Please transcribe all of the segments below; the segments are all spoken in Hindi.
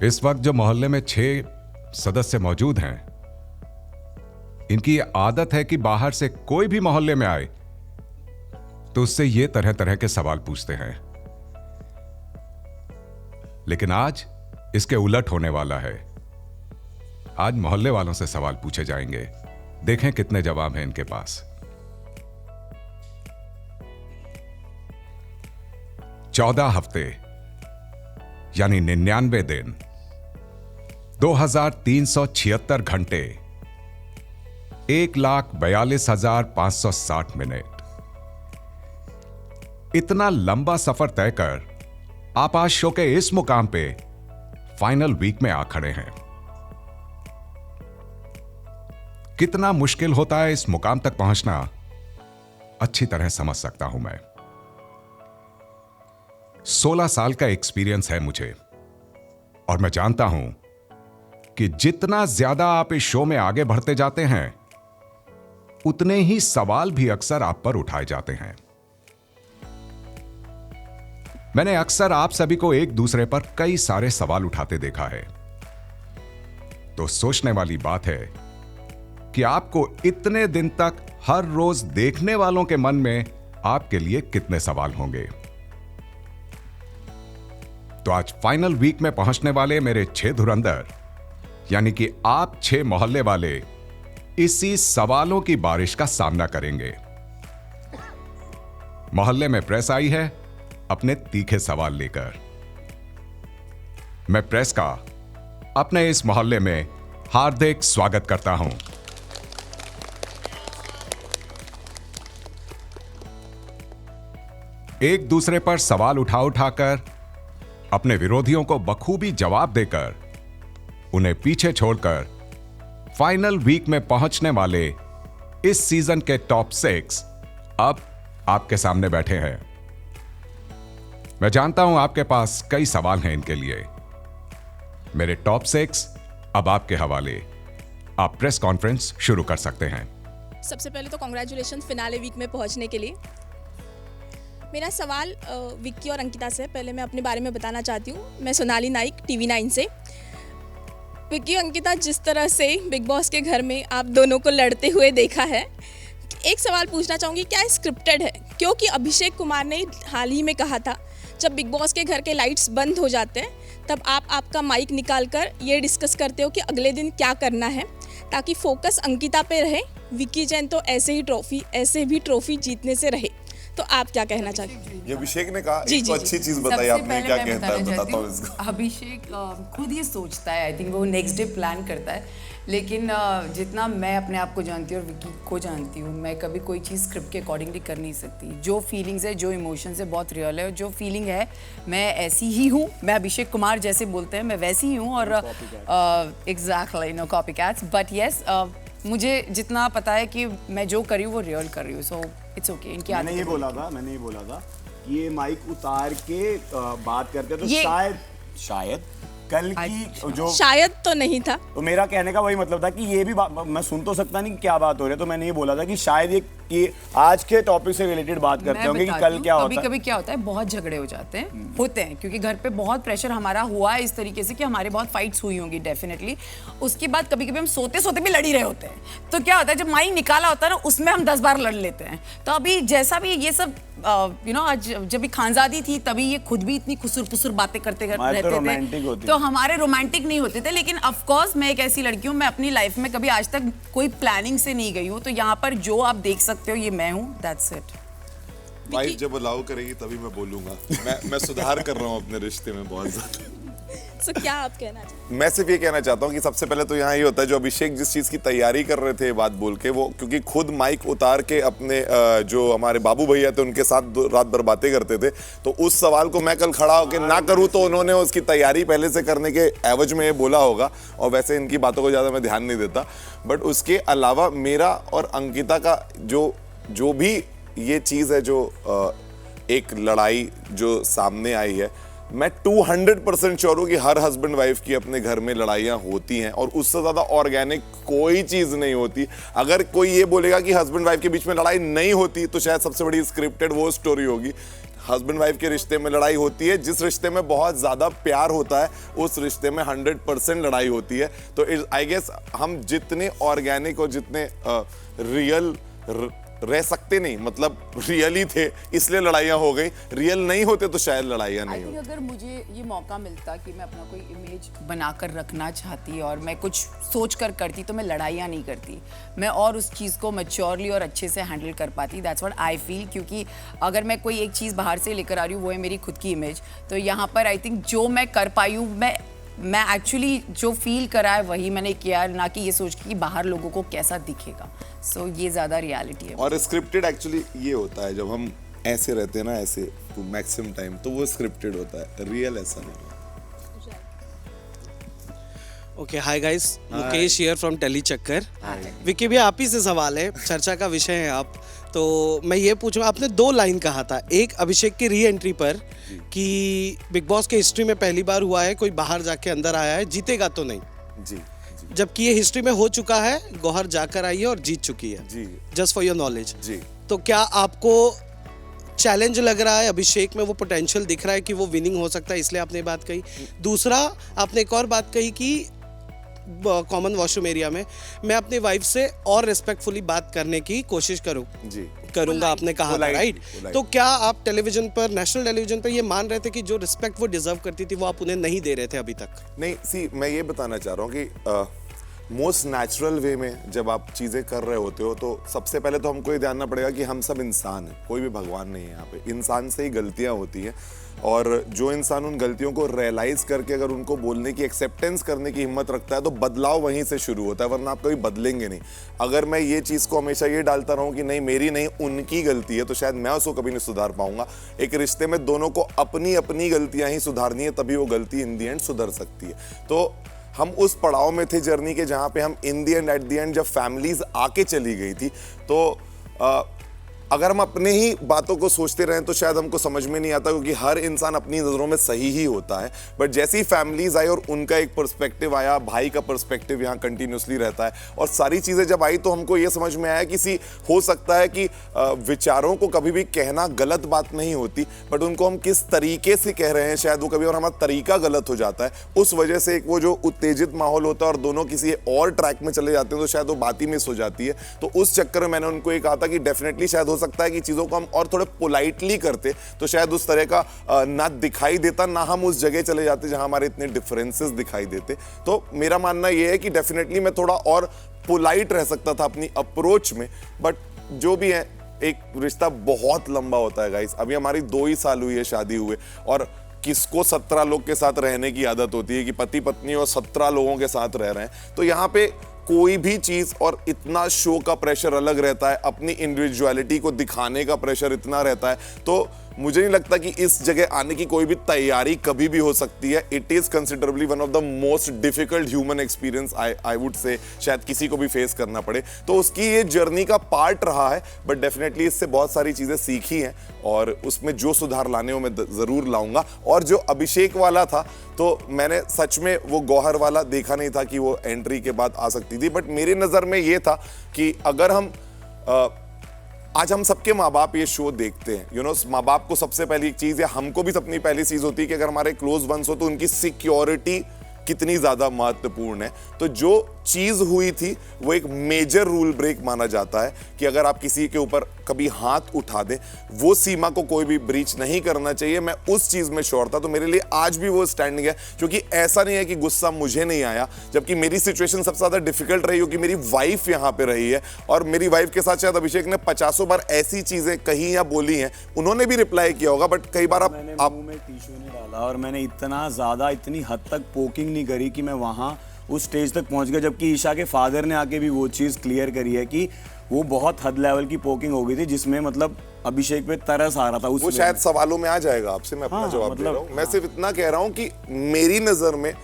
इस वक्त जो मोहल्ले में 6 सदस्य मौजूद हैं, इनकी आदत है कि बाहर से कोई भी मोहल्ले में आए तो उससे ये तरह तरह के सवाल पूछते हैं। लेकिन आज इसके उलट होने वाला है। आज मोहल्ले वालों से सवाल पूछे जाएंगे। देखें कितने जवाब हैं इनके पास। 14 हफ्ते यानी 99 दिन, 2376 घंटे, 1,42,560 मिनट। इतना लंबा सफर तय कर आप आज शो के इस मुकाम पे फाइनल वीक में आ खड़े हैं। कितना मुश्किल होता है इस मुकाम तक पहुंचना, अच्छी तरह समझ सकता हूं मैं। 16 साल का एक्सपीरियंस है मुझे और मैं जानता हूं कि जितना ज्यादा आप इस शो में आगे बढ़ते जाते हैं, उतने ही सवाल भी अक्सर आप पर उठाए जाते हैं। मैंने अक्सर आप सभी को एक दूसरे पर कई सारे सवाल उठाते देखा है। तो सोचने वाली बात है कि आपको इतने दिन तक हर रोज देखने वालों के मन में आपके लिए कितने सवाल होंगे। तो आज फाइनल वीक में पहुंचने वाले मेरे 6 धुरंधर यानी कि आप 6 मोहल्ले वाले इसी सवालों की बारिश का सामना करेंगे। मोहल्ले में प्रेस आई है अपने तीखे सवाल लेकर। मैं प्रेस का अपने इस मोहल्ले में हार्दिक स्वागत करता हूं। एक दूसरे पर सवाल उठाकर अपने विरोधियों को बखूबी जवाब देकर उन्हें पीछे छोड़कर फाइनल वीक में पहुंचने वाले इस सीजन के टॉप 6 अब आपके सामने बैठे हैं। मैं जानता हूं आपके पास कई सवाल हैं इनके लिए। मेरे टॉप 6 अब आपके हवाले। आप प्रेस कॉन्फ्रेंस शुरू कर सकते हैं। सबसे पहले तो कांग्रेचुलेशन फिनाले वीक में पहुंचने के लिए। मेरा सवाल विक्की और अंकिता से। पहले मैं अपने बारे में बताना चाहती हूँ। मैं सोनाली नाइक, टीवी 9 से। विक्की और अंकिता, जिस तरह से बिग बॉस के घर में आप दोनों को लड़ते हुए देखा है, एक सवाल पूछना चाहूँगी, क्या स्क्रिप्टेड है? क्योंकि अभिषेक कुमार ने हाल ही में कहा था जब बिग बॉस के घर के लाइट्स बंद हो जाते हैं तब आप आपका माइक निकाल कर ये डिस्कस करते हो कि अगले दिन क्या करना है, ताकि फोकस अंकिता पे रहे। विक्की जैन तो ऐसे भी ट्रॉफी जीतने से रहे। तो आप क्या कहना चाहते हैं? ये अभिषेक ने कहा जी, एक तो जी, अच्छी चीज बताई आपने, क्या कहता है बताता हूँ इसको। अभिषेक खुद ये सोचता है, आई थिंक वो नेक्स्ट डे प्लान करता है, लेकिन जितना मैं अपने आप को जानती हूँ और विक्की को जानती हूँ, मैं कभी कोई चीज़ स्क्रिप्ट के अकॉर्डिंगली कर नहीं सकती। जो फीलिंग्स है, जो इमोशंस है, बहुत रियल है। और जो फीलिंग है मैं ऐसी ही हूँ। मैं अभिषेक कुमार जैसे बोलते हैं मैं वैसी ही हूँ। और exactly no copy cats, but yes मुझे जितना पता है कि मैं जो कर रही हूँ वो रियल कर रही हूँ। So it's okay. इनकी मैंने ये बोला था कि ये माइक उतार के बात करते तो शायद कल की जो शायद तो नहीं था। तो मेरा कहने का वही मतलब था कि ये भी मैं सुन तो सकता नहीं कि क्या बात हो रही है। तो मैंने ये बोला था कि शायद ये कि आज के टॉपिक से रिलेटेड बात करते होंगे कि कल क्या होता है। कभी क्या होता है, बहुत झगड़े हो जाते हैं क्योंकि घर पे बहुत प्रेशर हमारा हुआ है इस तरीके से कि हमारे बहुत फाइट्स हुई होंगी डेफिनेटली। उसके बाद कभी कभी हम सोते सोते भी लड़ ही रहे होते हैं। तो क्या होता है, जब माइक निकाला होता है ना, उसमें हम 10 बार लड़ लेते हैं। तो अभी जैसा भी ये सब आज जब भी खानजादी थी तभी ये खुद भी इतनी खुसुर पुसुर बातें करते रहते थे, तो हमारे रोमांटिक नहीं होते थे। लेकिन ऑफ कोर्स मैं एक ऐसी लड़की हूँ, मैं अपनी लाइफ में कभी आज तक कोई प्लानिंग से नहीं गई हूँ। तो यहाँ पर जो आप देख सकते हो ये मैं हूँ, दैट्स इट। वाइफ जब अलाउ करेगी तभी मैं बोलूंगा। मैं सुधार कर रहा हूँ अपने रिश्ते में बहुत ज्यादा। सो क्या आप कहना चाहते हैं? मैं सिर्फ ये कहना चाहता हूँ कि सबसे पहले तो यहाँ ये होता है, जो अभिषेक जिस चीज़ की तैयारी कर रहे थे बात बोल के, वो क्योंकि खुद माइक उतार के अपने जो हमारे बाबू भैया थे उनके साथ रात भर बातें करते थे, तो उस सवाल को मैं कल खड़ा होकर ना करूँ तो उन्होंने उसकी तैयारी पहले से करने के एवज में ये बोला होगा। और वैसे इनकी बातों को ज़्यादा मैं ध्यान नहीं देता। बट उसके अलावा मेरा और अंकिता का जो भी ये चीज़ है, जो एक लड़ाई जो सामने आई है, मैं 200% श्योर हूं कि हर हस्बैंड वाइफ की अपने घर में लड़ाइयां होती हैं और उससे ज्यादा ऑर्गेनिक कोई चीज नहीं होती। अगर कोई ये बोलेगा कि हस्बैंड वाइफ के बीच में लड़ाई नहीं होती तो शायद सबसे बड़ी स्क्रिप्टेड वो स्टोरी होगी। हस्बैंड वाइफ के रिश्ते में लड़ाई होती है, जिस रिश्ते में बहुत ज्यादा प्यार होता है उस रिश्ते में 100% लड़ाई होती है। तो आई गेस हम जितने ऑर्गेनिक और जितने रियल रह सकते नहीं, मतलब रियल ही थे इसलिए लड़ाइयाँ हो गई, रियल नहीं होते तो शायद लड़ाइयाँ नहीं होती। अगर मुझे ये मौका मिलता कि मैं अपना कोई इमेज बनाकर रखना चाहती और मैं कुछ सोच कर करती तो मैं लड़ाइयाँ नहीं करती, मैं और उस चीज़ को मैच्योरली और अच्छे से हैंडल कर पाती। That's what I feel. क्योंकि अगर मैं कोई एक चीज़ बाहर से लेकर आ रही हूँ वो है मेरी खुद की इमेज, तो यहाँ पर आई थिंक जो मैं कर पाई हूँ, मैं एक्चुअली जो फील करा है वही मैंने किया, ना कि ये सोच के कि बाहर लोगों को कैसा दिखेगा। सो ये ज़्यादा रियलिटी है। और स्क्रिप्टेड एक्चुअली ये होता है, जब हम ऐसे रहते हैं ना ऐसे मैक्सिमम टाइम, तो वो स्क्रिप्टेड होता है, रियल ऐसा नहीं है। Okay, hi guys, Mukesh here from TellyChakkar. Vicky भी आप ही से सवाल है, चर्चा का विषय है आप, तो मैं ये पूछूंगा, आपने 2 लाइन कहा था, एक अभिषेक की री एंट्री पर कि बिग बॉस के हिस्ट्री में पहली बार हुआ है कोई बाहर जाके अंदर आया है, जीतेगा तो नहीं, जी, जबकि ये हिस्ट्री में हो चुका है, गौहर जाकर आई है और जीत चुकी है, जी, जस्ट फॉर योर नॉलेज। जी। तो क्या आपको चैलेंज लग रहा है, अभिषेक में वो पोटेंशियल दिख रहा है कि वो विनिंग हो सकता है, इसलिए आपने ये बात कही? दूसरा, आपने एक और बात कही कि कॉमन वॉशरूम एरिया में मैं अपनी वाइफ से और रिस्पेक्टफुली बात करने की कोशिश करूंगा, आपने कहा था, राइट? तो क्या आप टेलीविजन पर, नेशनल टेलीविजन पर ये मान रहे थे कि जो रिस्पेक्ट वो डिजर्व करती थी वो आप उन्हें नहीं दे रहे थे अभी तक? नहीं, सी मैं ये बताना चाह रहा हूँ कि मोस्ट नेचुरल वे में जब आप चीज़ें कर रहे होते हो तो सबसे पहले तो हमको ये ध्यानना पड़ेगा कि हम सब इंसान हैं, कोई भी भगवान नहीं है यहाँ पे। इंसान से ही गलतियाँ होती हैं, और जो इंसान उन गलतियों को रियलाइज करके अगर उनको बोलने की, एक्सेप्टेंस करने की हिम्मत रखता है तो बदलाव वहीं से शुरू होता है, वरना आप कभी बदलेंगे नहीं। अगर मैं ये चीज़ को हमेशा ये डालता रहूँ कि नहीं मेरी नहीं उनकी गलती है, तो शायद मैं उसको कभी नहीं सुधार पाऊंगा। एक रिश्ते में दोनों को अपनी अपनी गलतियाँ ही सुधारनी है, तभी वो गलती इन दी एंड सुधर सकती है। तो हम उस पड़ाव में थे जर्नी के जहाँ पे हम इन दी एंड, एट दी एंड, जब फैमिलीज आके चली गई थी, तो अगर हम अपने ही बातों को सोचते रहें तो शायद हमको समझ में नहीं आता, क्योंकि हर इंसान अपनी नज़रों में सही ही होता है। बट जैसे ही फैमिलीज आई और उनका एक पर्सपेक्टिव आया, भाई का पर्सपेक्टिव यहाँ कंटिन्यूसली रहता है, और सारी चीज़ें जब आई तो हमको ये समझ में आया कि हो सकता है कि विचारों को कभी भी कहना गलत बात नहीं होती, बट उनको हम किस तरीके से कह रहे हैं शायद वो कभी और हमारा तरीका गलत हो जाता है। उस वजह से एक वो जो उत्तेजित माहौल होता है और दोनों किसी और ट्रैक में चले जाते हैं तो शायद वो बात ही मिस हो जाती है। तो उस चक्कर में मैंने उनको ये कहा था कि डेफिनेटली शायद हो सकता है कि चीज़ों को हम और थोड़े पोलाइटली करते तो शायद उस तरह का ना दिखाई देता, ना हम उस जगह चले जाते जहां हमारे इतने डिफरेंसेस दिखाई देते। तो मेरा मानना यह है कि डेफिनेटली मैं थोड़ा और पोलाइट रह सकता था अपनी अप्रोच में, बट जो भी है, एक रिश्ता बहुत लंबा होता है गाइस। अभी हमारी 2 ही साल हुई है शादी हुए, और किसको 17 लोग के साथ रहने की आदत होती है कि पति पत्नी और 17 लोगों के साथ रह रहे हैं। तो यहाँ पे कोई भी चीज़, और इतना शो का प्रेशर अलग रहता है, अपनी इंडिविजुअलिटी को दिखाने का प्रेशर इतना रहता है, तो मुझे नहीं लगता कि इस जगह आने की कोई भी तैयारी कभी भी हो सकती है। It is considerably one of the most difficult human experience I would say, शायद किसी को भी फेस करना पड़े। तो उसकी ये जर्नी का पार्ट रहा है, बट डेफिनेटली इससे बहुत सारी चीज़ें सीखी हैं, और उसमें जो सुधार लाने हो मैं ज़रूर लाऊंगा। और जो अभिषेक वाला था, तो मैंने सच में वो गौहर वाला देखा नहीं था कि वो एंट्री के बाद आ सकती थी, बट मेरी नज़र में ये था कि अगर हम आज हम सबके माँ बाप ये शो देखते हैं, माँ बाप को सबसे पहली एक चीज़, या हमको भी अपनी पहली चीज़ होती है कि अगर हमारे क्लोज वंस हो तो उनकी सिक्योरिटी कितनी ज़्यादा महत्वपूर्ण है। तो जो चीज़ हुई थी वो एक मेजर रूल ब्रेक माना जाता है कि अगर आप किसी के ऊपर कभी हाथ उठा दें, वो सीमा को कोई भी ब्रीच नहीं करना चाहिए। मैं उस चीज़ में श्योर था, तो मेरे लिए आज भी वो स्टैंडिंग है, क्योंकि ऐसा नहीं है कि गुस्सा मुझे नहीं आया, जबकि मेरी सिचुएशन सबसे ज़्यादा डिफिकल्ट रही, क्योंकि मेरी वाइफ यहाँ पे रही है, और मेरी वाइफ के साथ शायद अभिषेक ने 50 बार ऐसी चीज़ें कही या बोली हैं, उन्होंने भी रिप्लाई किया होगा, बट कई बार आप मुंह में टिश्यू नहीं डाला, और मैंने इतना ज़्यादा, इतनी हद तक पोकिंग नहीं करी कि मैं वहाँ उस स्टेज तक पहुंच गया। जबकि ईशा के फादर ने आके भी वो चीज़ क्लियर करी है कि वो बहुत हद लेवल की पोकिंग हो गई थी, जिसमें मतलब अभिषेक पे तरस आ रहा था। वो शायद सवालों में आ जाएगा आपसे, मैं अपना जवाब दे रहा हूँ। मैं सिर्फ इतना कह रहा हूँ कि मेरी नज़र में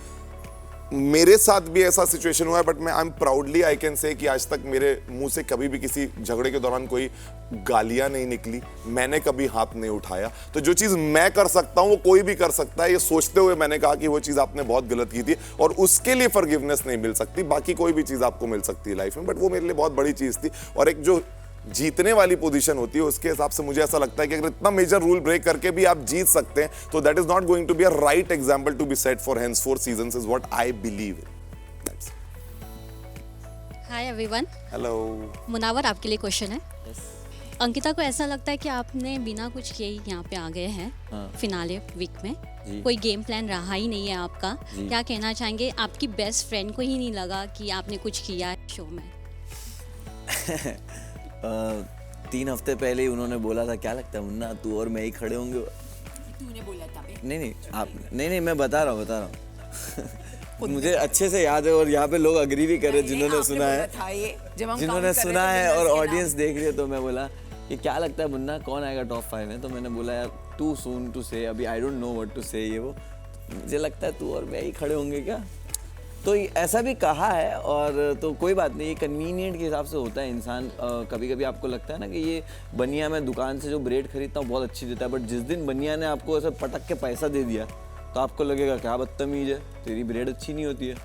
मेरे साथ भी ऐसा सिचुएशन हुआ है, बट मैं प्राउडली आई कैन से कि आज तक मेरे मुंह से कभी भी किसी झगड़े के दौरान कोई गालियां नहीं निकली, मैंने कभी हाथ नहीं उठाया। तो जो चीज़ मैं कर सकता हूं वो कोई भी कर सकता है, ये सोचते हुए मैंने कहा कि वो चीज़ आपने बहुत गलत की थी और उसके लिए फॉरगिवनेस नहीं मिल सकती, बाकी कोई भी चीज़ आपको मिल सकती है लाइफ में, बट वो मेरे लिए बहुत बड़ी चीज़ थी। और एक जो जीतने वाली पोजीशन होती है, उसके हिसाब से मुझे ऐसा लगता है कि अगर इतना मेजर रूल ब्रेक करके भी आप जीत सकते हैं तो that is not going to be a right example to be set for henceforth seasons is what I believe in. That's hi everyone, hello. Munawar आपके लिए क्वेश्चन है। अंकिता को ऐसा लगता है कि आपने बिना कुछ किए ही यहाँ पे आ गए हैं फिनाले वीक में, कोई गेम प्लान रहा ही नहीं है आपका। क्या कहना चाहेंगे? आपकी बेस्ट फ्रेंड को ही नहीं लगा कि आपने कुछ किया है शो में? 3 हफ्ते पहले ही उन्होंने बोला था, क्या लगता है मुन्ना तू और मैं ही खड़े होंगे? तूने बोला था बे? नहीं आप नहीं मैं बता रहा हूँ मुझे अच्छे से याद है और यहाँ पे लोग अग्री भी कर रहे जिन्होंने आपने सुना बोला है, था ये, जब हम जिन्होंने count कर रहे सुना थे है winners और के नाम। ऑडियंस देख रही है। तो मैं बोला कि क्या लगता है मुन्ना कौन आएगा टॉप 5 में? तो मैंने बोला यार टू सून टू से, अभी I don't know what to say, ये वो मुझे लगता है तू और मैं ही खड़े होंगे क्या। तो ऐसा भी कहा है और तो कोई बात नहीं, ये कन्वीनियंट के हिसाब से होता है इंसान। कभी कभी आपको लगता है ना कि ये बनिया मैं दुकान से जो ब्रेड खरीदता हूँ बहुत अच्छी देता है, बट जिस दिन बनिया ने आपको ऐसा पटक के पैसा दे दिया तो आपको लगेगा क्या बदतमीज है, तेरी ब्रेड अच्छी नहीं होती है।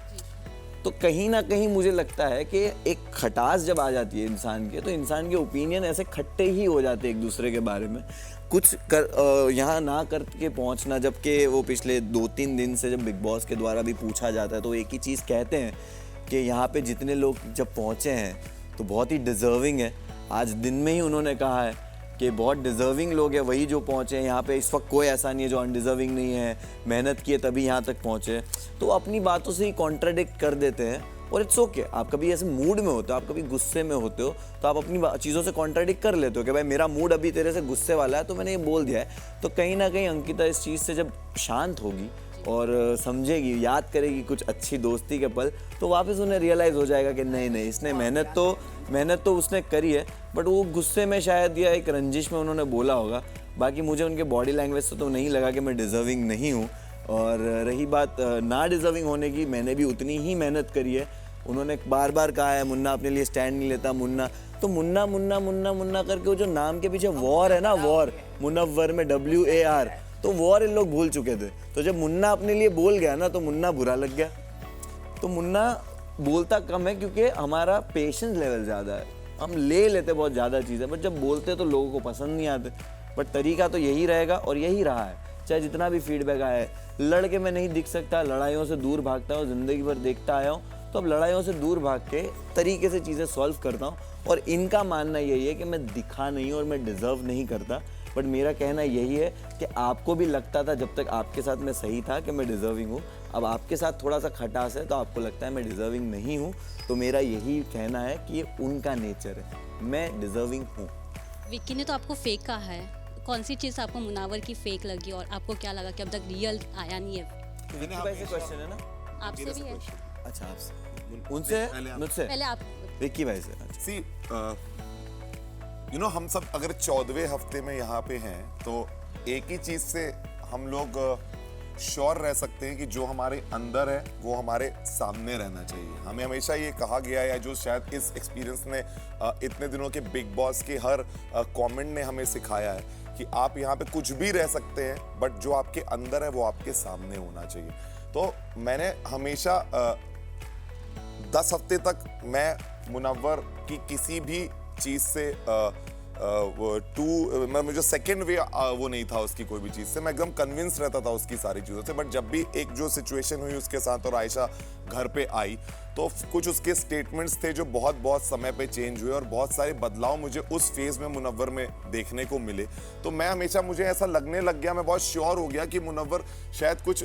तो कहीं ना कहीं मुझे लगता है कि एक खटास जब आ जाती है इंसान के, तो इंसान के ओपिनियन ऐसे खट्टे ही हो जाते हैं एक दूसरे के बारे में। कुछ कर यहाँ ना करके पहुँचना, जबकि वो पिछले 2-3 दिन से जब बिग बॉस के द्वारा भी पूछा जाता है तो एक ही चीज़ कहते हैं कि यहाँ पे जितने लोग जब पहुँचे हैं तो बहुत ही डिज़र्विंग है। आज दिन में ही उन्होंने कहा है कि बहुत डिज़र्विंग लोग हैं वही जो पहुँचे हैं यहाँ पे। इस वक्त कोई ऐसा नहीं है जो अनडिज़र्विंग नहीं है, मेहनत किए तभी यहाँ तक पहुँचे। तो अपनी बातों से ही कॉन्ट्राडिक्ट कर देते हैं और इट्स ओके। आप कभी ऐसे मूड में होते हो, आप कभी गुस्से में होते हो तो आप अपनी चीज़ों से कॉन्ट्राडिक्ट कर लेते हो कि भाई मेरा मूड अभी तेरे से गुस्से वाला है तो मैंने ये बोल दिया है। तो कहीं ना कहीं अंकिता इस चीज़ से जब शांत होगी और समझेगी, याद करेगी कुछ अच्छी दोस्ती के पल, तो वापस उन्हें रियलाइज़ हो जाएगा कि नहीं इसने मेहनत तो उसने करी है, बट वो गुस्से में शायद या एक रंजिश में उन्होंने बोला होगा। बाकी मुझे उनके बॉडी लैंग्वेज से तो नहीं लगा कि मैं डिज़र्विंग नहीं हूँ। और रही बात ना डिज़र्विंग होने की, मैंने भी उतनी ही मेहनत करी है। उन्होंने बार बार कहा है मुन्ना अपने लिए स्टैंड नहीं लेता, मुन्ना तो मुन्ना मुन्ना मुन्ना मुन्ना करके वो जो नाम के पीछे वॉर है ना, वॉर मुनव्वर में WAR, तो वॉर इन लोग भूल चुके थे। तो जब मुन्ना अपने लिए बोल गया ना तो मुन्ना बुरा लग गया। तो मुन्ना बोलता कम है क्योंकि हमारा पेशेंस लेवल ज़्यादा है, हम ले लेते बहुत ज़्यादा चीज़ें, बट जब बोलते तो लोगों को पसंद नहीं आते। बट तरीका तो यही रहेगा और यही रहा है, चाहे जितना भी फीडबैक आए। लड़के मैं नहीं दिख सकता, लड़ाइयों से दूर भागता हूँ, ज़िंदगी भर देखता आया हूँ, तो अब लड़ाइयों से दूर भाग के तरीके से चीज़ें सॉल्व करता हूँ। और इनका मानना यही है कि मैं दिखा नहीं और मैं डिज़र्व नहीं करता, बट मेरा कहना यही है कि आपको भी लगता था जब तक आपके साथ मैं सही था कि मैं डिज़र्विंग हूँ, अब आपके साथ थोड़ा सा खटास है तो आपको लगता है मैं डिज़र्विंग नहीं हूँ। तो मेरा यही कहना है कि ये उनका नेचर है, मैं डिज़र्विंग हूँ। विक्की ने तो आपको फेक कहा है, कौन सी चीज़ आपको मुनावर की फेक लगी और आपको क्या लगा कि अब तक रियल आया नहीं है? विक्की भाई से क्वेश्चन है ना? आपसे भी है? अच्छा आपसे, उनसे, मुझसे, पहले आप विक्की भाई से। सी हम सब अगर 14वें हफ्ते में यहाँ पे हैं तो एक ही चीज से हम लोग श्योर रह सकते हैं कि जो हमारे अंदर है वो हमारे सामने रहना चाहिए। हमें हमेशा ये कहा गया है, या जो शायद इस एक्सपीरियंस ने इतने दिनों के बिग बॉस के हर कमेंट ने हमें सिखाया है कि आप यहाँ पे कुछ भी रह सकते हैं, बट जो आपके अंदर है वो आपके सामने होना चाहिए। तो मैंने हमेशा 10 हफ्ते तक मैं मुनव्वर की किसी भी चीज से मुझे सेकंड वे वो नहीं था उसकी कोई भी चीज से, मैं एकदम कन्विंस रहता था उसकी सारी चीजों से। बट जब भी एक जो सिचुएशन हुई उसके साथ और आयशा घर पे आई तो कुछ उसके स्टेटमेंट्स थे जो बहुत समय पे चेंज हुए और बहुत सारे बदलाव मुझे उस फेज में मुनव्वर में देखने को मिले। तो मैं हमेशा, मुझे ऐसा लगने लग गया, मैं बहुत श्योर हो गया कि मुनव्वर शायद कुछ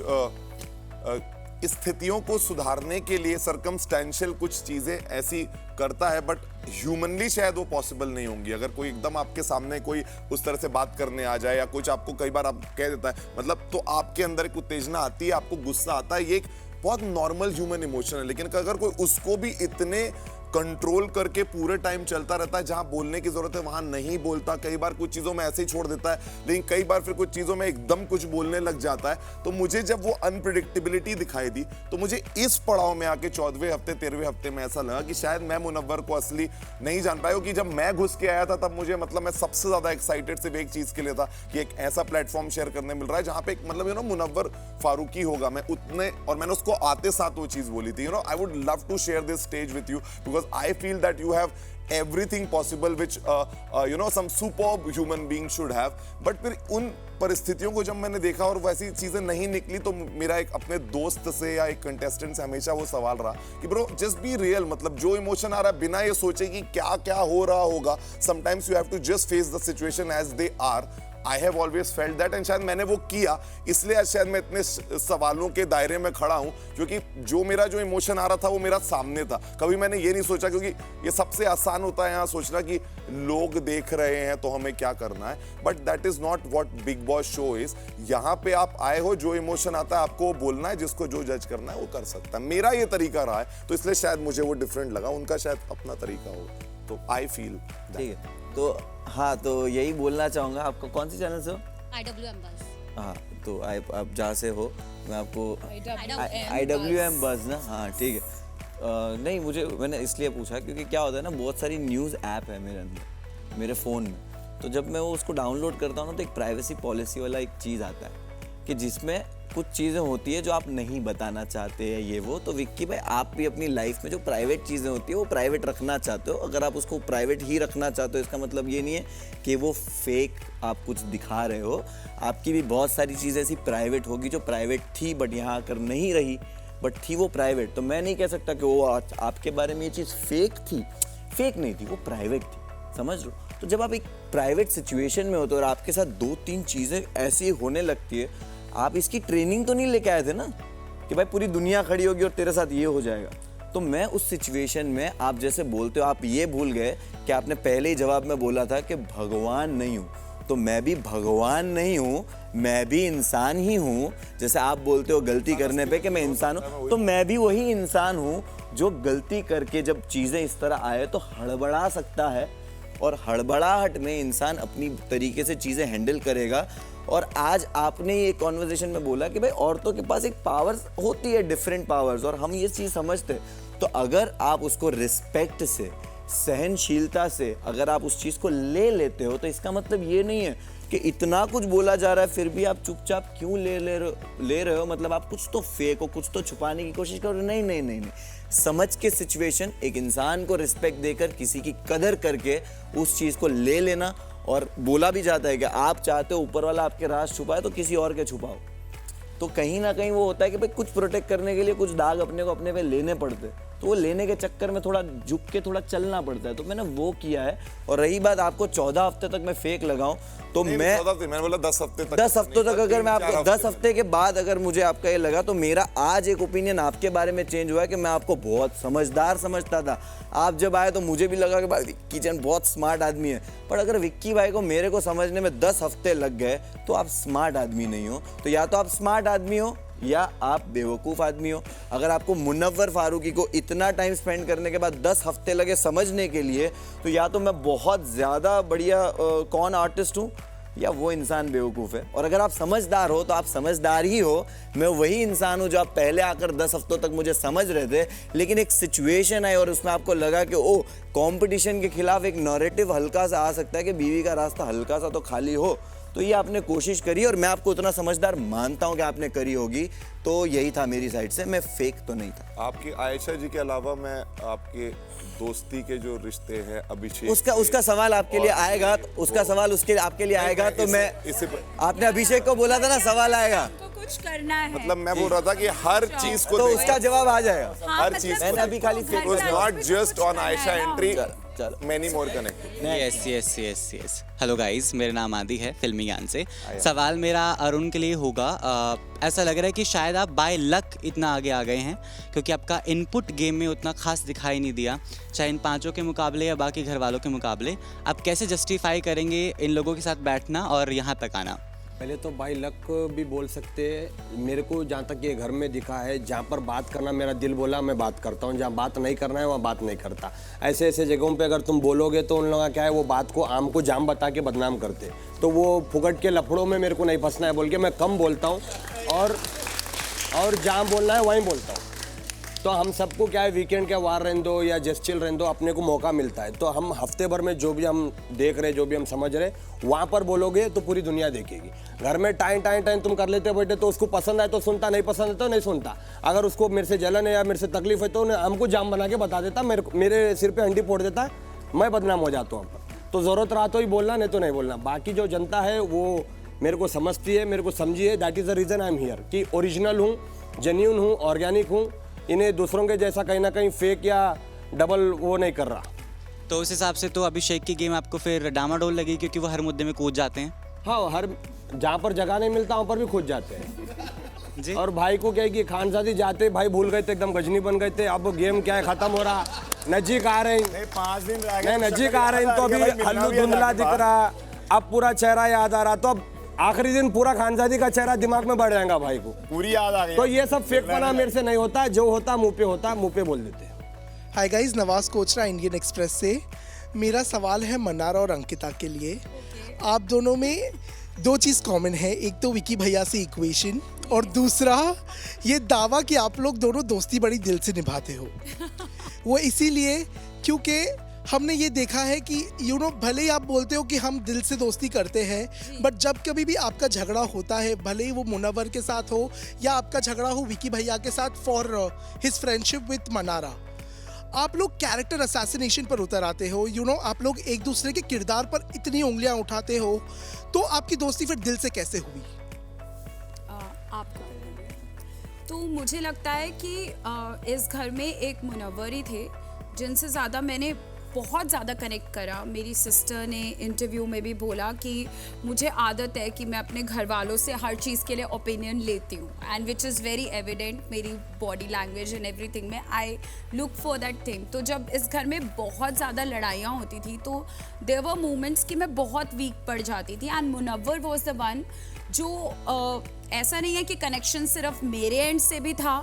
स्थितियों को सुधारने के लिए सर्कमस्टेंशियल कुछ चीजें ऐसी करता है, बट ह्यूमनली शायद वो पॉसिबल नहीं होंगी। अगर कोई एकदम आपके सामने कोई उस तरह से बात करने आ जाए या कुछ आपको कई बार आप कह देता है, मतलब तो आपके अंदर एक उत्तेजना आती है, आपको गुस्सा आता है, ये एक बहुत नॉर्मल ह्यूमन इमोशन है। लेकिन अगर कोई उसको भी इतने कंट्रोल करके पूरे टाइम चलता रहता है, जहां बोलने की जरूरत है वहां नहीं बोलता, कई बार कुछ चीजों में ऐसे ही छोड़ देता है, लेकिन कई बार फिर कुछ चीजों में एकदम कुछ बोलने लग जाता है, तो मुझे जब वो अनप्रिडिक्टेबिलिटी दिखाई दी तो मुझे इस पड़ाव में आके 14वें हफ्ते 13वें हफ्ते में ऐसा लगा कि शायद मैं मुनव्वर को असली नहीं जान पाया। कि जब मैं घुस के आया था तब मुझे, मतलब मैं सबसे ज्यादा एक्साइटेड सिर्फ एक चीज के लिए था कि एक ऐसा प्लेटफॉर्म शेयर करने मिल रहा है जहां पे एक, मतलब मुनव्वर फारूकी होगा, मैं उतने, और मैंने उसको आते साथ वो चीज बोली थी, I would love to share this stage with you because because I feel that you have everything possible which you know some superb human being should have. But फिर उन परिस्थितियों को जब मैंने देखा और वैसी चीजें नहीं निकली, तो मेरा एक अपने दोस्त से या एक कंटेस्टेंट से हमेशा वो सवाल रहा कि ब्रो जस्ट बी रियल, मतलब जो इमोशन आ रहा है बिना ये सोचे कि क्या क्या हो रहा होगा, sometimes you have to just face the situation as they are. I have always felt that, and शायद मैंने वो किया, इसलिए आज शायद मैं इतने सवालों के दायरे में खड़ा हूं, क्योंकि जो इमोशन आ रहा था वो मेरा सामने था. कभी मैंने ये नहीं सोचा, क्योंकि ये सबसे आसान होता है यहाँ सोचना कि लोग देख रहे हैं तो हमें क्या करना है, but that is not what big boss show is. यहाँ पे आप आए हो, जो इमोशन आता है आपको बोलना है, जिसको जो जज करना है वो कर सकता है. मेरा ये तरीका रहा है, तो इसलिए शायद मुझे वो डिफरेंट लगा, उनका शायद अपना तरीका हो. तो आई फील ठीक है, तो हाँ, तो यही बोलना चाहूँगा. आपको कौन सी चैनल से हो? IWM बस. हाँ, तो आप जहाँ से हो, मैं आपको IWM बस ना, हाँ ठीक है. नहीं, मैंने इसलिए पूछा क्योंकि क्या होता है ना, बहुत सारी न्यूज़ ऐप है मेरे अंदर, मेरे फ़ोन में. तो जब मैं वो उसको डाउनलोड करता हूँ ना, तो एक प्राइवेसी पॉलिसी वाला एक चीज़ आता है कि जिसमें कुछ चीज़ें होती है जो आप नहीं बताना चाहते हैं, ये वो. तो विक्की भाई, आप भी अपनी लाइफ में जो प्राइवेट चीज़ें होती है वो प्राइवेट रखना चाहते हो. अगर आप उसको प्राइवेट ही रखना चाहते हो, इसका मतलब ये नहीं है कि वो फेक आप कुछ दिखा रहे हो. आपकी भी बहुत सारी चीज़ें ऐसी प्राइवेट होगी जो प्राइवेट थी बट यहाँ आकर नहीं रही, बट थी वो प्राइवेट. तो मैं नहीं कह सकता कि वो आपके बारे में ये चीज़ फेक थी. फेक नहीं थी, वो प्राइवेट थी, समझ लो. तो जब आप एक प्राइवेट सिचुएशन में होते हो और आपके साथ 2-3 चीज़ें ऐसी होने लगती है, आप इसकी ट्रेनिंग तो नहीं लेके आए थे ना कि भाई पूरी दुनिया खड़ी होगी और तेरे साथ ये हो जाएगा. तो मैं उस सिचुएशन में, आप जैसे बोलते हो, आप ये भूल गए कि आपने पहले ही जवाब में बोला था कि भगवान नहीं हूँ. तो मैं भी भगवान नहीं हूँ, मैं भी इंसान ही हूँ. जैसे आप बोलते हो गलती करने पे कि मैं इंसान हूँ, तो मैं भी वही इंसान हूँ जो गलती करके जब चीज़ें इस तरह आए तो हड़बड़ा सकता है. और हड़बड़ाहट में इंसान अपनी तरीके से चीज़ें हैंडल करेगा. और आज आपने ये कॉन्वर्जेशन में बोला कि भाई औरतों के पास एक पावर्स होती है, डिफरेंट पावर्स, और हम ये चीज़ समझते हैं. तो अगर आप उसको रिस्पेक्ट से, सहनशीलता से अगर आप उस चीज़ को ले लेते हो, तो इसका मतलब ये नहीं है कि इतना कुछ बोला जा रहा है फिर भी आप चुपचाप क्यों ले रहे हो. मतलब आप कुछ तो फेक हो, कुछ तो छुपाने की कोशिश करो. नहीं, समझ के सिचुएशन, एक इंसान को रिस्पेक्ट देकर, किसी की कदर करके उस चीज़ को ले लेना. और बोला भी जाता है कि आप चाहते हो ऊपर वाला आपके राज छुपाए तो किसी और के छुपाओ. तो कहीं ना कहीं वो होता है कि भाई कुछ प्रोटेक्ट करने के लिए कुछ दाग अपने को अपने पे लेने पड़ते हैं. तो वो लेने के चक्कर में थोड़ा झुक के थोड़ा चलना पड़ता है. तो मैंने वो किया है. और रही बात आपको 14 हफ्ते तक मैं फेक लगाऊं, तो मैंने बोला 10 हफ्ते तक. 10 हफ्तों तक अगर मैं आपको 10 हफ्ते के बाद अगर मुझे आपका ये लगा, तो मेरा आज एक ओपिनियन आपके बारे में चेंज हुआ है कि मैं आपको बहुत समझदार समझता था. आप जब आए तो मुझे भी लगा कि भाई विक्की चैन बहुत स्मार्ट आदमी है. पर अगर विक्की भाई को मेरे को समझने में 10 हफ्ते लग गए, तो आप स्मार्ट आदमी नहीं हो. तो या तो आप स्मार्ट आदमी हो या आप बेवकूफ़ आदमी हो. अगर आपको मुनव्वर फारूकी को इतना टाइम स्पेंड करने के बाद 10 हफ्ते लगे समझने के लिए, तो या तो मैं बहुत ज़्यादा बढ़िया कौन आर्टिस्ट हूँ, या वो इंसान बेवकूफ़ है. और अगर आप समझदार हो तो आप समझदार ही हो. मैं वही इंसान हूँ जो आप पहले आकर 10 हफ्तों तक मुझे समझ रहे थे, लेकिन एक सिचुएशन आई और उसमें आपको लगा कि ओ, कंपटीशन के खिलाफ एक नैरेटिव हल्का सा आ सकता है कि बीवी का रास्ता हल्का सा तो खाली हो. तो ये आपने कोशिश करी और मैं आपको उतना समझदार मानता हूँ कि आपने करी होगी. तो यही था मेरी साइड से, मैं फेक तो नहीं था. आपकी आयशा जी के अलावा मैं आपके दोस्ती के जो रिश्ते हैं अभिषेक, उसका सवाल आपके लिए आएगा. उसका सवाल आपके लिए आएगा. तो मैं आपने अभिषेक को बोला था ना सवाल आएगा, कुछ करना है. मतलब मैं बोल रहा था कि हर चीज को, तो उसका जवाब आ जाएगा. हर चीज मैंने अभी खाली It was not just on Aisha entry, many more connected. Yes. Hello guys, मेरा नाम आदि है, फिल्मी ज्ञान से. सवाल मेरा अरुण के लिए होगा. ऐसा लग रहा है कि शायद आप बाय लक इतना आगे आ गए हैं, क्योंकि आपका इनपुट गेम में उतना खास दिखाई नहीं दिया, चाहे इन 5 के मुकाबले या बाकी घर वालों के मुकाबले. आप कैसे जस्टिफाई करेंगे इन लोगों के साथ बैठना और यहाँ तक आना? पहले तो बाई लक भी बोल सकते हैं. मेरे को जहाँ तक ये घर में दिखा है, जहाँ पर बात करना मेरा दिल बोला मैं बात करता हूँ, जहाँ बात नहीं करना है वहाँ बात नहीं करता. ऐसे ऐसे जगहों पे अगर तुम बोलोगे तो उन लोगों का क्या है, वो बात को आम को जाम बता के बदनाम करते. तो वो फुकट के लफड़ों में मेरे को नहीं फंसना है बोल के मैं कम बोलता हूँ, और जहाँ बोलना है वहीं बोलता हूँ. तो हम सबको क्या है, वीकेंड क्या वार रहने दो या जस्ट चिल रहने दो, अपने को मौका मिलता है। तो हम हफ्ते भर में जो भी हम देख रहे, जो भी हम समझ रहे, वहाँ पर बोलोगे तो पूरी दुनिया देखेगी। घर में टाइम तुम कर लेते बैठे, तो उसको पसंद आए तो सुनता, नहीं पसंद है तो नहीं सुनता। अगर उसको मेरे से जलन है या मेरे से तकलीफ है तो हमको जाम बना के बता देता, मेरे सिर पर हंडी फोड़ देता है, मैं बदनाम हो जाता हूँ। तो ज़रूरत रहा तो ही बोलना, नहीं तो नहीं बोलना। बाकी जो जनता है वो मेरे को समझती है, मेरे को समझी है। That is the reason I am here कि ओरिजिनल हूँ, जेन्यून हूँ, ऑर्गेनिक हूँ। इन्हें दूसरों के जैसा कहीं ना कहीं फेक या डबल वो नहीं कर रहा। तो उस हिसाब से तो अभिषेक की गेम आपको फिर डामाडोल लगी, क्योंकि वो हर मुद्दे में कूद जाते हैं। हाँ, हर जहाँ पर जगह नहीं मिलता वहाँ पर भी खुद जाते हैं जी। और भाई को क्या है कि खानसादी जाते, भाई भूल गए थे, एकदम गजनी बन गए थे। अब गेम क्या है, खत्म हो रहा, नजीक आ रहे हैं, 5 दिन रह गए, नजीक आ रहे हैं, तो अभी हल्लू धुंधला दिख रहा, अब पूरा चेहरा याद आ रहा। तो अब आखिरी दिन पूरा खानसादी का चेहरा दिमाग में बढ़ जाएगा भाई को, पूरी याद आ गई। तो ये सब फेक पना मेरे से नहीं होता, जो होता मुंह पे होता, मुंह पे बोल देते हैं। Hi guys, Nawaz Kochra Indian Express से। मेरा सवाल है मन्नारा और अंकिता के लिए। आप दोनों में 2 चीज़ कॉमन है, एक तो विकी भैया से इक्वेशन, और दूसरा ये दावा कि आप लोग दोनों दोस्ती बड़ी दिल से निभाते हो। वो इसीलिए क्योंकि हमने ये देखा है कि भले ही आप बोलते हो कि हम दिल से दोस्ती करते हैं, बट जब कभी भी आपका झगड़ा होता है, भले ही वो मुनव्वर के साथ हो या आपका झगड़ा हो विकी भैया के साथ for his friendship with Mannara, आप लोग कैरेक्टर असैसिनेशन पर उतर आते हो। आप लोग एक दूसरे के किरदार पर इतनी उंगलियां उठाते हो, तो आपकी दोस्ती फिर दिल से कैसे हुई? आपको तो मुझे लगता है कि इस घर में एक मुनव्वर ही थे जिनसे ज़्यादा मैंने बहुत ज़्यादा कनेक्ट करा। मेरी सिस्टर ने इंटरव्यू में भी बोला कि मुझे आदत है कि मैं अपने घर वालों से हर चीज़ के लिए ओपिनियन लेती हूँ, and which is very evident. मेरी बॉडी लैंग्वेज एंड एवरीथिंग में I look for that thing. तो जब इस घर में बहुत ज़्यादा लड़ाइयाँ होती थी तो देयर वर मोमेंट्स कि मैं बहुत वीक पड़ जाती थी, and Munawar was the one जो ऐसा नहीं है कि कनेक्शन सिर्फ मेरे एंड से भी था,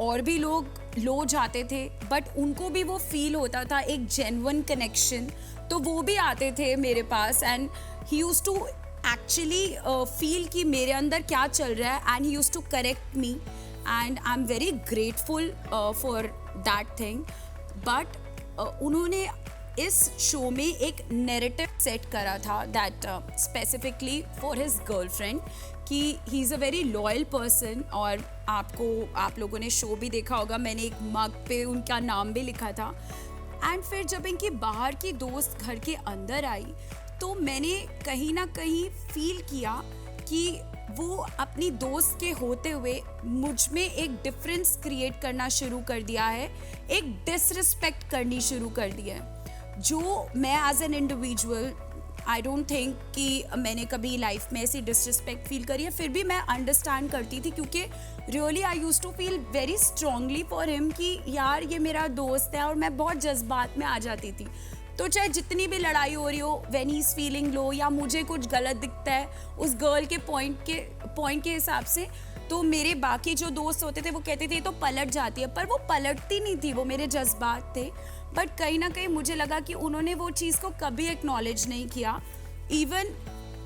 और भी लोग लो जाते थे, बट उनको भी वो फील होता था एक जेन्युइन कनेक्शन, तो वो भी आते थे मेरे पास, and he used to actually feel कि मेरे अंदर क्या चल रहा है, and he used to correct me, and I am very grateful for that thing. But उन्होंने इस शो में एक नैरेटिव सेट करा था that specifically for his girlfriend, कि he is a very loyal person. और आप लोगों ने शो भी देखा होगा, मैंने एक मग पे उनका नाम भी लिखा था। एंड फिर जब इनकी बाहर की दोस्त घर के अंदर आई तो मैंने कहीं ना कहीं फील किया कि वो अपनी दोस्त के होते हुए मुझ में एक डिफरेंस क्रिएट करना शुरू कर दिया है, एक डिसरिस्पेक्ट करनी शुरू कर दिया है, जो मैं as an individual I don't think कि मैंने कभी लाइफ में ऐसी डिसरिस्पेक्ट फील करी है। फिर भी मैं अंडरस्टैंड करती थी, क्योंकि really I used to feel very strongly for him कि यार ये मेरा दोस्त है, और मैं बहुत जज्बात में आ जाती थी। तो चाहे जितनी भी लड़ाई हो रही हो, when he is feeling low या मुझे कुछ गलत दिखता है उस गर्ल के पॉइंट के हिसाब से, तो मेरे बाकी जो दोस्त होते थे वो कहते थे ये तो पलट जाती है, पर वो पलटती नहीं थी, वो मेरे जज्बात थे। बट कहीं ना कहीं मुझे लगा कि उन्होंने वो चीज़ को कभी एक्नॉलेज नहीं किया। इवन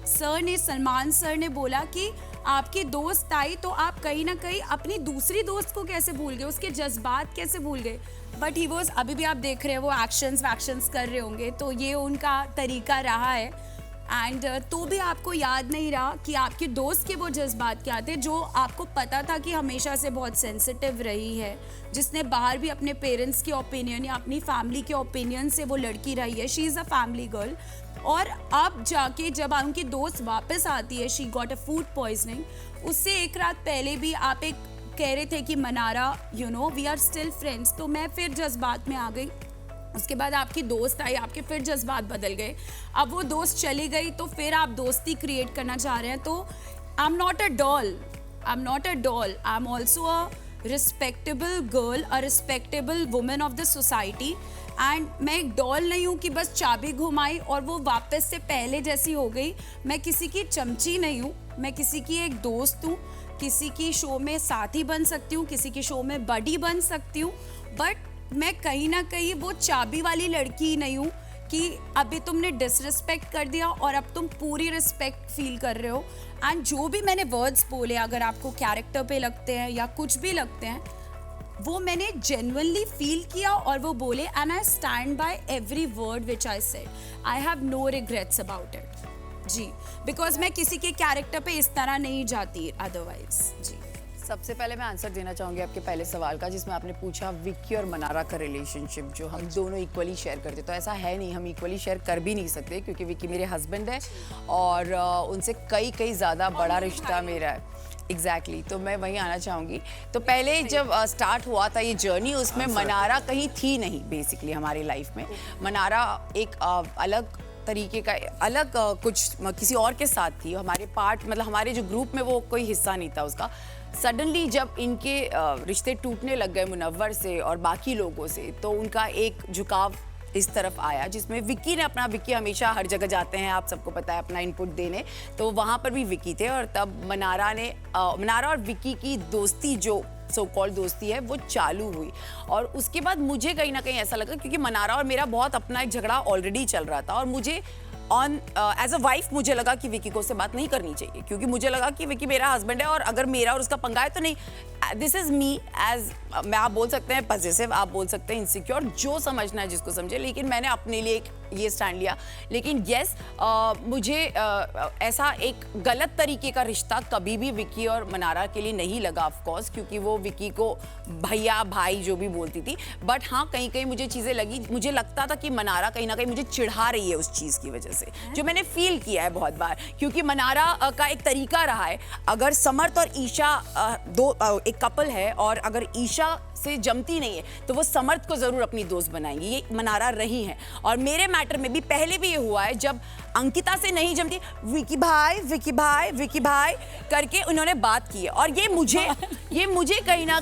सलमान सर ने बोला कि आपकी दोस्त आई तो आप कहीं ना कहीं अपनी दूसरी दोस्त को कैसे भूल गए, उसके जज्बात कैसे भूल गए। बट ही वॉज, अभी भी आप देख रहे हैं वो एक्शंस कर रहे होंगे, तो ये उनका तरीका रहा है। एंड तो भी आपको याद नहीं रहा कि आपके दोस्त के वो जज्बात क्या थे, जो आपको पता था कि हमेशा से बहुत सेंसिटिव रही है, जिसने बाहर भी अपने पेरेंट्स के ओपिनियन या अपनी फैमिली के ओपिनियन से वो लड़की रही है। She is a family girl. और अब जाके जब उनकी दोस्त वापस आती है, she got a food poisoning, उससे एक रात पहले भी आप एक कह रहे थे कि Mannara we are still friends, तो मैं फिर जज्बात में आ गई। उसके बाद आपकी दोस्त आई, आपके फिर जज्बात बदल गए। अब वो दोस्त चली गई तो फिर आप दोस्ती क्रिएट करना चाह रहे हैं। तो I am not a doll, I am also a respectable girl, a respectable women of the society. And मैं एक डॉल नहीं हूँ कि बस चाबी घुमाई और वो वापस से पहले जैसी हो गई। मैं किसी की चमची नहीं हूँ, मैं किसी की एक दोस्त हूँ, किसी की शो में साथी बन सकती हूँ, किसी की शो में बडी बन सकती हूँ, बट मैं कहीं ना कहीं वो चाबी वाली लड़की नहीं हूँ कि अभी तुमने डिसरिस्पेक्ट कर दिया और अब तुम पूरी रिस्पेक्ट फील कर रहे हो। एंड जो भी मैंने वर्ड्स बोले, अगर आपको कैरेक्टर पे लगते हैं या कुछ भी लगते हैं, वो मैंने जेन्युइनली फील किया और वो बोले and I stand by every word which I said. I have no regrets about it जी, बिकॉज मैं किसी के कैरेक्टर पे इस तरह नहीं जाती अदरवाइज जी. सबसे पहले मैं आंसर देना चाहूँगी आपके पहले सवाल का, जिसमें आपने पूछा विक्की और मनारा का रिलेशनशिप जो हम दोनों इक्वली शेयर करते. तो ऐसा है नहीं, हम इक्वली शेयर कर भी नहीं सकते क्योंकि विक्की मेरे हस्बैंड है और उनसे कई ज़्यादा बड़ा रिश्ता मेरा है. एग्जैक्टली तो मैं वहीं आना चाहूँगी. तो पहले जब स्टार्ट हुआ था ये जर्नी, उसमें मनारा कहीं थी नहीं बेसिकली हमारी लाइफ में. मनारा एक अलग तरीके का कुछ किसी और के साथ थी. हमारे पार्ट मतलब हमारे जो ग्रुप में वो कोई हिस्सा नहीं था उसका. सडनली जब इनके रिश्ते टूटने लग गए मुनव्वर से और बाकी लोगों से, तो उनका एक झुकाव इस तरफ आया जिसमें विक्की ने विक्की हमेशा हर जगह जाते हैं, आप सबको पता है, अपना इनपुट देने. तो वहाँ पर भी विक्की थे और तब मनारा और विक्की की दोस्ती जो सो कॉल्ड दोस्ती है वो चालू हुई. और उसके बाद मुझे कहीं ना कहीं ऐसा लगा क्योंकि मनारा और मेरा बहुत अपना एक झगड़ा ऑलरेडी चल रहा था और मुझे एज अ वाइफ मुझे लगा कि विक्की को उससे बात नहीं करनी चाहिए क्योंकि मुझे लगा कि विक्की मेरा हस्बैंड है और अगर मेरा और उसका पंगा है तो नहीं. दिस इज मी एज मैं, आप बोल सकते हैं पॉजिटिव, आप बोल सकते हैं इनसिक्योर, जो समझना है जिसको समझे, लेकिन मैंने अपने लिए ये स्टैंड लिया. लेकिन यस मुझे ऐसा एक गलत तरीके का रिश्ता कभी भी विक्की और मनारा के लिए नहीं लगा ऑफ कोर्स, क्योंकि वो विक्की को भैया भाई जो भी बोलती थी. बट हाँ कहीं कहीं मुझे चीज़ें लगी, मुझे लगता था कि मनारा कहीं ना कहीं मुझे चिढ़ा रही है उस चीज़ की वजह से, जो मैंने फील किया है बहुत बार. क्योंकि मनारा का एक तरीका रहा है, अगर समर्थ और ईशा एक कपल है और अगर ईशा से जमती नहीं है तो वो समर्थ को जरूर अपनी दोस्त बनाएंगी. ये मनारा रही है और मेरे मैटर में भी पहले भी ये हुआ है, जब अंकिता से नहीं जमती विक्की भाई करके उन्होंने बात की है. और ये मुझे कहीं ना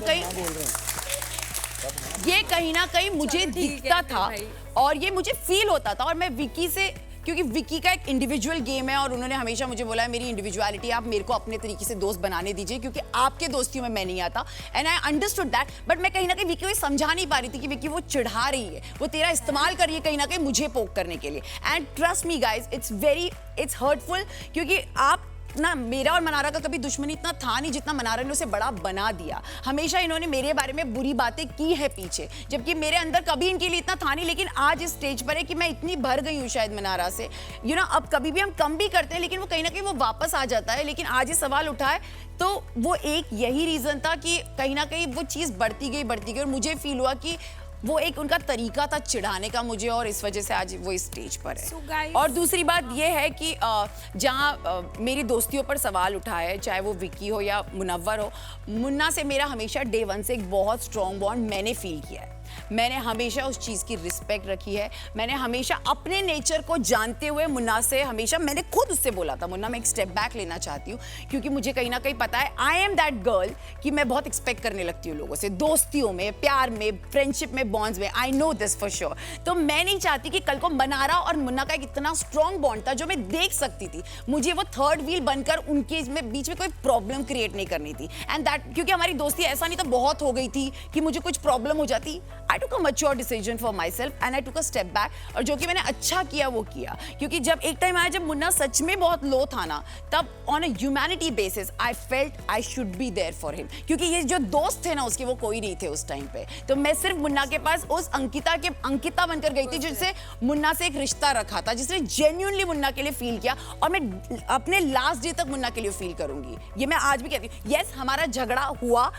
कहीं मुझे दिखता था और ये मुझे फील होता था. और मैं विक्की से, क्योंकि विक्की का एक इंडिविजुअल गेम है और उन्होंने हमेशा मुझे बोला है मेरी इंडिविजुअलिटी आप मेरे को अपने तरीके से दोस्त बनाने दीजिए क्योंकि आपके दोस्तियों में मैं नहीं आता. And I understood that. But मैं कहीं ना कहीं विक्की को समझा नहीं पा रही थी कि विक्की वो चिढ़ा रही है, वो तेरा इस्तेमाल कर रही है कहीं ना कहीं मुझे पोक करने के लिए. And trust me guys, it's hurtful क्योंकि आप ना, मेरा और मनारा का कभी दुश्मनी इतना था नहीं जितना मनारा ने उसे बड़ा बना दिया. हमेशा इन्होंने मेरे बारे में बुरी बातें की है पीछे, जबकि मेरे अंदर कभी इनके लिए इतना था नहीं. लेकिन आज इस स्टेज पर है कि मैं इतनी भर गई हूँ शायद मनारा से, अब कभी भी हम कम भी करते हैं लेकिन वो कहीं ना कहीं वो वापस आ जाता है. लेकिन आज ये सवाल उठा है तो वो एक यही रीजन था कि कहीं ना कहीं वो चीज़ बढ़ती गई और मुझे फील हुआ कि वो एक उनका तरीका था चिढ़ाने का मुझे, और इस वजह से आज वो इस स्टेज पर है. और दूसरी बात ये है कि जहाँ मेरी दोस्तियों पर सवाल उठा है, चाहे वो विक्की हो या मुनव्वर हो, मुन्ना से मेरा हमेशा डे वन से एक बहुत स्ट्रॉन्ग बॉन्ड मैंने फील किया है. मैंने हमेशा उस चीज़ की रिस्पेक्ट रखी है. मैंने हमेशा अपने नेचर को जानते हुए मुन्ना से हमेशा, मैंने खुद उससे बोला था मुन्ना मैं एक स्टेप बैक लेना चाहती हूँ क्योंकि मुझे कहीं ना कहीं पता है आई एम दैट गर्ल कि मैं बहुत एक्सपेक्ट करने लगती हूँ लोगों से, दोस्तियों में, प्यार में, फ्रेंडशिप में, बॉन्ड्स में. I know this for sure. तो मैं नहीं चाहती कि कल को मनारा और मुन्ना का एक इतना स्ट्रॉन्ग बॉन्ड था जो मैं देख सकती थी, मुझे वो थर्ड व्हील बनकर उनके बीच में कोई प्रॉब्लम क्रिएट नहीं करनी थी. एंड दैट, क्योंकि हमारी दोस्ती ऐसा नहीं था बहुत हो गई थी कि मुझे कुछ प्रॉब्लम हो जाती. I took a mature decision for myself and I took a step back. और जो कि मैंने अच्छा किया वो किया, क्योंकि जब एक टाइम आया जब मुन्ना सच में बहुत लो था ना, तब on a humanity basis I felt I should be there for him. क्योंकि ये जो दोस्त थे ना उसके, वो कोई नहीं थे उस टाइम पे. तो मैं सिर्फ मुन्ना के पास उस अंकिता बनकर गई थी जिससे मुन्ना से एक रिश्ता रखा था, जिसने जेन्युइनली मुन्ना के लिए फील किया. और मैं अपने लास्ट डे तक मुन्ना के लिए फील करूंगी, ये मैं आज भी कहती हूँ. यस हमारा झगड़ा हुआ,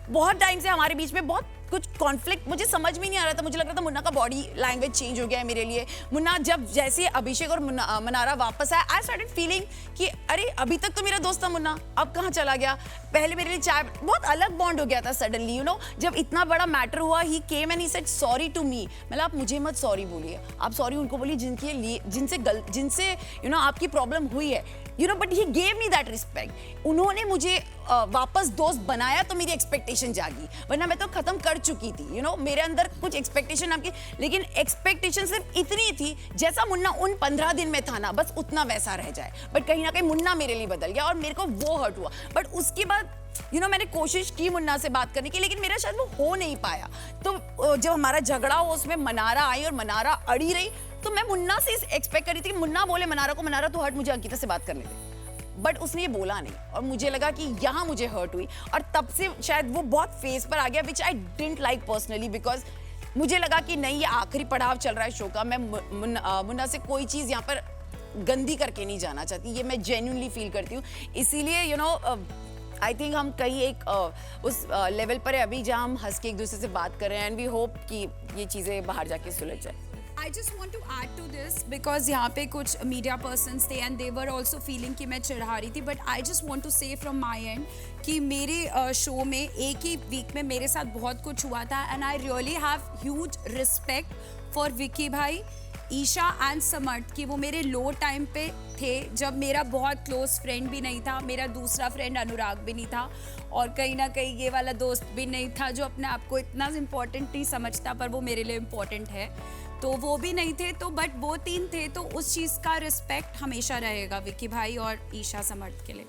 बहुत टाइम से हमारे बीच में बहुत कुछ कॉन्फ्लिक्ट, मुझे समझ में नहीं आ रहा था. मुझे लग रहा था मुन्ना का बॉडी लैंग्वेज चेंज हो गया है मेरे लिए. मुन्ना जब जैसे अभिषेक और मनारा वापस आया, आई स्टार्टेड फीलिंग कि अरे अभी तक तो मेरा दोस्त था मुन्ना, अब कहाँ चला गया. पहले मेरे लिए चाय, बहुत अलग बॉन्ड हो गया था सडनली. जब इतना बड़ा मैटर हुआ, he came and he said sorry to me. मतलब आप मुझे मत सॉरी बोलिए, आप सॉरी उनको बोलिए जिनसे आपकी प्रॉब्लम हुई है. But he gave me that respect. उन्होंने मुझे वापस दोस्त बनाया तो मेरी एक्सपेक्टेशन जागी, वरना मैं तो खत्म कर चुकी थी. मेरे अंदर कुछ एक्सपेक्टेशन आपकी, लेकिन एक्सपेक्टेशन सिर्फ इतनी थी जैसा मुन्ना उन 15 दिन में था ना, बस उतना वैसा रह जाए. बट कहीं ना कहीं मुन्ना मेरे लिए बदल गया और मेरे को वो हर्ट हुआ. बट उसके बाद मैंने कोशिश की मुन्ना से बात करने की, लेकिन मेरा शायद वो हो नहीं पाया. तो जब हमारा झगड़ा हुआ उसमें मनारा आई और मनारा अड़ी रही, तो मैं मुन्ना से एक्सपेक्ट करी थी कि मुन्ना बोले मनारा को, मनारा तो हट, मुझे अंकिता से बात करने दे. बट उसने ये बोला नहीं और मुझे लगा कि यहाँ मुझे हर्ट हुई और तब से शायद वो बहुत फेस पर आ गया which I didn't like personally because मुझे लगा कि नहीं ये आखिरी पड़ाव चल रहा है शो का, मैं मुन्ना से कोई चीज़ यहाँ पर गंदी करके नहीं जाना चाहती, ये मैं जेन्युइनली फील करती हूँ। इसीलिए यू नो आई थिंक हम कहीं एक उस लेवल पर है अभी जहाँ हम हंस के एक दूसरे से बात कर रहे हैं एंड वी होप कि ये चीज़ें बाहर जाके सुलझ जाए। I just want to add to this because यहाँ पे कुछ media persons थे and they were also feeling कि मैं चिढ़ा रही थी, but I just want to say from my end कि मेरे शो में एक ही वीक में मेरे साथ बहुत कुछ हुआ था and I really have huge respect for Vicky भाई, ईशा एंड समर्थ कि वो मेरे लो टाइम पे थे जब मेरा बहुत क्लोज फ्रेंड भी नहीं था, मेरा दूसरा फ्रेंड अनुराग भी नहीं था और कहीं ना कहीं ये वाला दोस्त भी नहीं था जो अपने आप को इतना इम्पोर्टेंट नहीं समझता पर वो मेरे लिए इम्पोर्टेंट है, तो वो भी नहीं थे। तो बट वो तीन थे तो उस चीज़ का रिस्पेक्ट हमेशा रहेगा विकी भाई और ईशा समर्थ के लिए।